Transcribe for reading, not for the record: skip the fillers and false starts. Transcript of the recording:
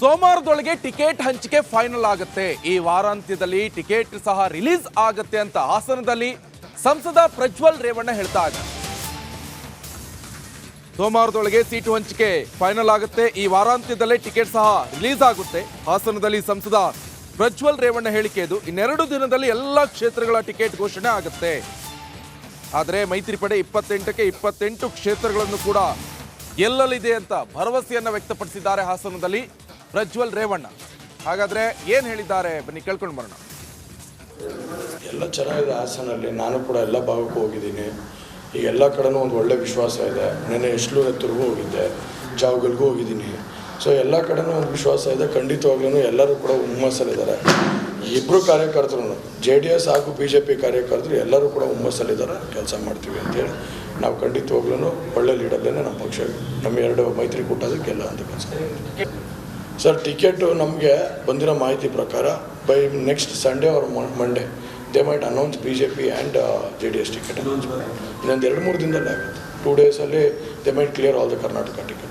ಸೋಮವಾರದೊಳಗೆ ticket ಹಂಚಿಕೆ final ಆಗುತ್ತೆ. ಈ ವಾರಾಂತ್ಯದಲ್ಲಿ ಟಿಕೆಟ್ ಸಹ ರಿಲೀಸ್ ಆಗುತ್ತೆ ಅಂತ ಹಾಸನದಲ್ಲಿ ಸಂಸದ ಪ್ರಜ್ವಲ್ ರೇವಣ್ಣ ಹೇಳ್ತಾ ಇದ್ದಾರೆ. ಸೋಮವಾರದೊಳಗೆ ಸೀಟು ಹಂಚಿಕೆ ಫೈನಲ್ ಆಗುತ್ತೆ. ಈ ವಾರಾಂತ್ಯದಲ್ಲೇ ಟಿಕೆಟ್ ಸಹ ರಿಲೀಸ್ ಆಗುತ್ತೆ. ಹಾಸನದಲ್ಲಿ ಸಂಸದ ಪ್ರಜ್ವಲ್ ರೇವಣ್ಣ ಹೇಳಿಕೆ ಇದು. ಇನ್ನೆರಡು ದಿನದಲ್ಲಿ ಎಲ್ಲ ಕ್ಷೇತ್ರಗಳ ಟಿಕೆಟ್ ಘೋಷಣೆ ಆಗುತ್ತೆ. ಆದರೆ ಮೈತ್ರಿ ಪಡೆ 28ಕ್ಕೆ 28 ಕ್ಷೇತ್ರಗಳನ್ನು ಕೂಡ ಗೆಲ್ಲಲಿದೆ ಅಂತ ಭರವಸೆಯನ್ನ ವ್ಯಕ್ತಪಡಿಸಿದ್ದಾರೆ ಹಾಸನದಲ್ಲಿ ಪ್ರಜ್ವಲ್ ರೇವಣ್ಣ. ಹಾಗಾದ್ರೆ ಏನ್ ಹೇಳಿದ್ದಾರೆ ಬನ್ನಿ ಕೇಳ್ಕೊಂಡು ಬರೋಣ. ಎಲ್ಲ ಚೆನ್ನಾಗಿದೆ ಹಾಸನಲ್ಲಿ. ನಾನು ಕೂಡ ಎಲ್ಲ ಭಾಗಕ್ಕೂ ಹೋಗಿದ್ದೀನಿ. ಈಗ ಎಲ್ಲ ಕಡೆನೂ ಒಂದು ಒಳ್ಳೆ ವಿಶ್ವಾಸ ಇದೆ. ನೆನ್ನೆ ಎಷ್ಟುತ್ತರೆಗೂ ಹೋಗಿದ್ದೆ, ಜಾವಗಲ್ಗೂ ಹೋಗಿದ್ದೀನಿ. ಸೊ ಎಲ್ಲ ಕಡೆನೂ ಒಂದು ವಿಶ್ವಾಸ ಇದೆ. ಖಂಡಿತವಾಗ್ಲೂ ಎಲ್ಲರೂ ಕೂಡ ಹುಮ್ಮಸ್ಸಲ್ಲಿದ್ದಾರೆ. ಇಬ್ಬರು ಕಾರ್ಯಕರ್ತರು JDS ಹಾಗೂ BJP ಕಾರ್ಯಕರ್ತರು ಎಲ್ಲರೂ ಕೂಡ ಹುಮ್ಮಸ್ಸಲ್ಲಿದ್ದಾರೆ. ಕೆಲಸ ಮಾಡ್ತೀವಿ ಅಂತೇಳಿ ನಾವು ಖಂಡಿತವಾಗ್ಲೂ ಒಳ್ಳೆ ಲೀಡಲ್ಲೇ ನಮ್ಮ ಪಕ್ಷ ನಮ್ಮ ಎರಡು ಮೈತ್ರಿಕೂಟದಕ್ಕೆಲ್ಲ ಅಂತ ಕೆಲಸ ಮಾಡ್ತೀವಿ. ಸರ್, ಟಿಕೆಟು ನಮಗೆ ಬಂದಿರೋ ಮಾಹಿತಿ ಪ್ರಕಾರ by next Sunday or Monday they might announce BJP and JDS ticket announcement. ಇನ್ನೊಂದು 2-3 ದಿನದಲ್ಲೇ ಆಗುತ್ತೆ. 2 ಡೇಸಲ್ಲಿ they might clear all the Karnataka ticket.